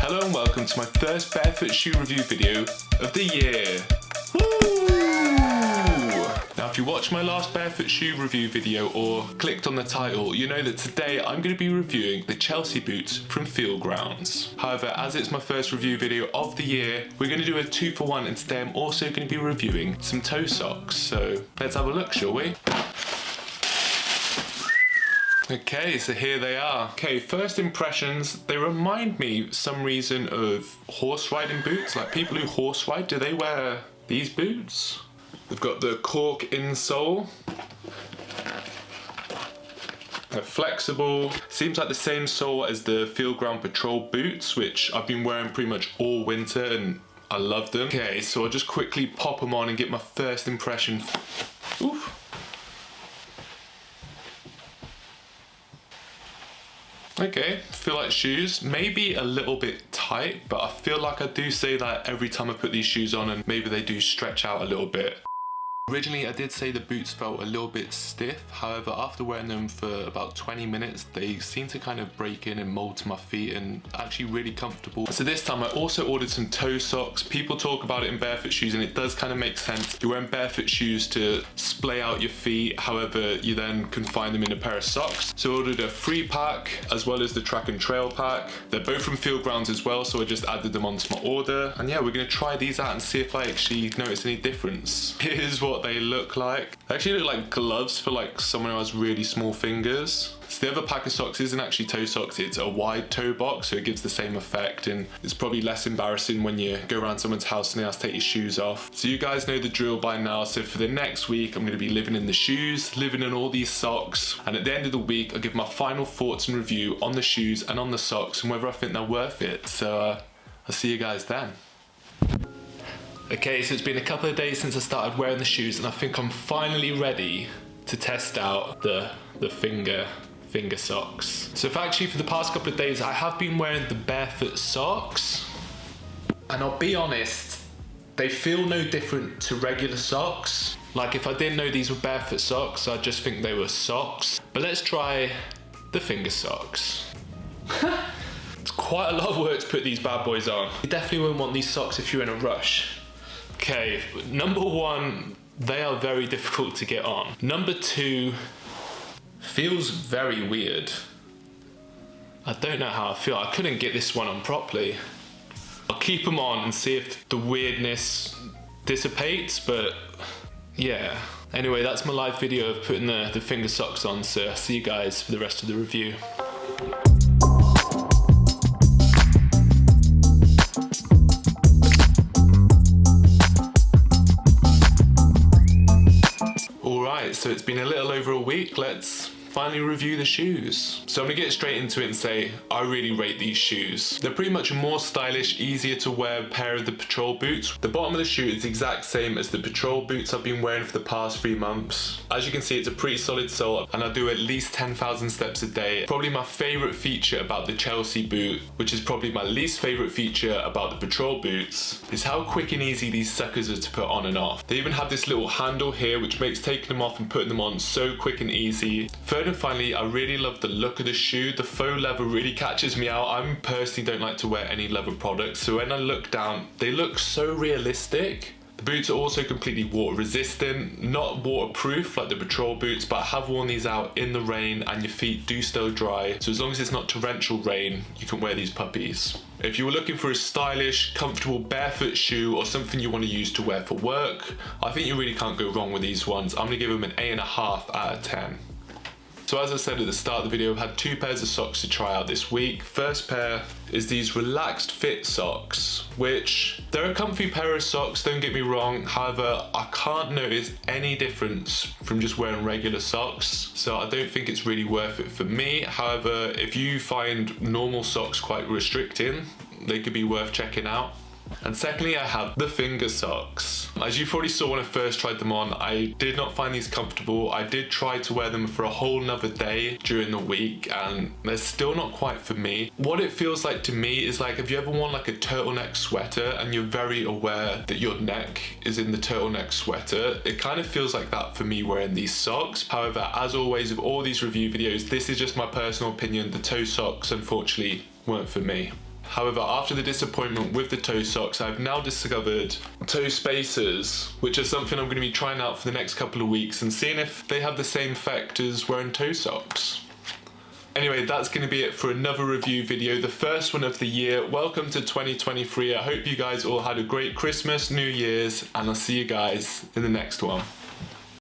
Hello and welcome to my first barefoot shoe review video of the year. Woo! Now if you watched my last barefoot shoe review video or clicked on the title, you know that today I'm going to be reviewing the Chelsea boots from Feelgrounds. However, as it's my first review video of the year, we're going to do a 2-for-1 and today I'm also going to be reviewing some toe socks. So let's have a look, shall we? Okay, so here they are. Okay, first impressions, they remind me for some reason of horse riding boots. Like people who horse ride, do they wear these boots? They've got the cork insole. They're flexible. Seems like the same sole as the Feelground Patrol boots, which I've been wearing pretty much all winter and I love them. Okay, so I'll just quickly pop them on and get my first impression. Oof. Okay, feel like shoes, maybe a little bit tight, but I feel like I do say that every time I put these shoes on and maybe they do stretch out a little bit. Originally I did say the boots felt a little bit stiff, however after wearing them for about 20 minutes they seem to kind of break in and mold to my feet and actually really comfortable. So this time I also ordered some toe socks. People talk about it in barefoot shoes and it does kind of make sense. You're wearing barefoot shoes to splay out your feet, however you then can find them in a pair of socks. So I ordered a 3-pack as well as the track and trail pack. They're both from Feelgrounds as well, so I just added them onto my order. And yeah, we're gonna try these out and see if I actually notice any difference. Here's what they look like. They actually look like gloves for like someone who has really small fingers. So the other pack of socks isn't actually toe socks, it's a wide toe box, so it gives the same effect and it's probably less embarrassing when you go around someone's house and they have to take your shoes off. So you guys know the drill by now, so for the next week I'm going to be living in the shoes, living in all these socks, and at the end of the week I'll give my final thoughts and review on the shoes and on the socks and whether I think they're worth it. So I'll see you guys then. Okay, so it's been a couple of days since I started wearing the shoes and I think I'm finally ready to test out the finger socks. So actually for the past couple of days I have been wearing the barefoot socks and I'll be honest, they feel no different to regular socks. Like if I didn't know these were barefoot socks, I'd just think they were socks. But let's try the finger socks. It's quite a lot of work to put these bad boys on. You definitely wouldn't want these socks if you're in a rush. Okay, number 1, they are very difficult to get on. Number 2, feels very weird. I don't know how I feel. I couldn't get this one on properly. I'll keep them on and see if the weirdness dissipates, but yeah. Anyway, that's my live video of putting the finger socks on, so I'll see you guys for the rest of the review. So it's been a little over a week, let's finally review the shoes. So I'm gonna get straight into it and say I really rate these shoes. They're pretty much a more stylish, easier to wear pair of the Patrol boots. The bottom of the shoe is the exact same as the Patrol boots I've been wearing for the past 3 months. As you can see, it's a pretty solid sole and I do at least 10,000 steps a day. Probably my favorite feature about the Chelsea boot, which is probably my least favorite feature about the Patrol boots, is how quick and easy these suckers are to put on and off. They even have this little handle here which makes taking them off and putting them on so quick and easy. Third and finally, I really love the look of the shoe. The faux leather really catches me out. I personally don't like to wear any leather products, so when I look down, they look so realistic. The boots are also completely water resistant, not waterproof like the Patrol boots, but I have worn these out in the rain and your feet do still dry. So as long as it's not torrential rain, you can wear these puppies. If you were looking for a stylish, comfortable barefoot shoe or something you want to use to wear for work, I think you really can't go wrong with these ones. I'm gonna give them an 8.5 out of 10. So as I said at the start of the video, I've had 2 pairs of socks to try out this week. First pair is these relaxed fit socks, which they're a comfy pair of socks, don't get me wrong. However, I can't notice any difference from just wearing regular socks, so I don't think it's really worth it for me. However, if you find normal socks quite restricting, they could be worth checking out. And secondly, I have the finger socks. As you probably saw when I first tried them on, I did not find these comfortable. I did try to wear them for a whole nother day during the week and they're still not quite for me. What it feels like to me is like, have you ever worn like a turtleneck sweater and you're very aware that your neck is in the turtleneck sweater? It kind of feels like that for me wearing these socks. However, as always with all these review videos, this is just my personal opinion. The toe socks, unfortunately, weren't for me. However, after the disappointment with the toe socks, I've now discovered toe spacers, which is something I'm going to be trying out for the next couple of weeks and seeing if they have the same effect as wearing toe socks. Anyway, that's going to be it for another review video, the first one of the year. Welcome to 2023. I hope you guys all had a great Christmas, New Year's, and I'll see you guys in the next one.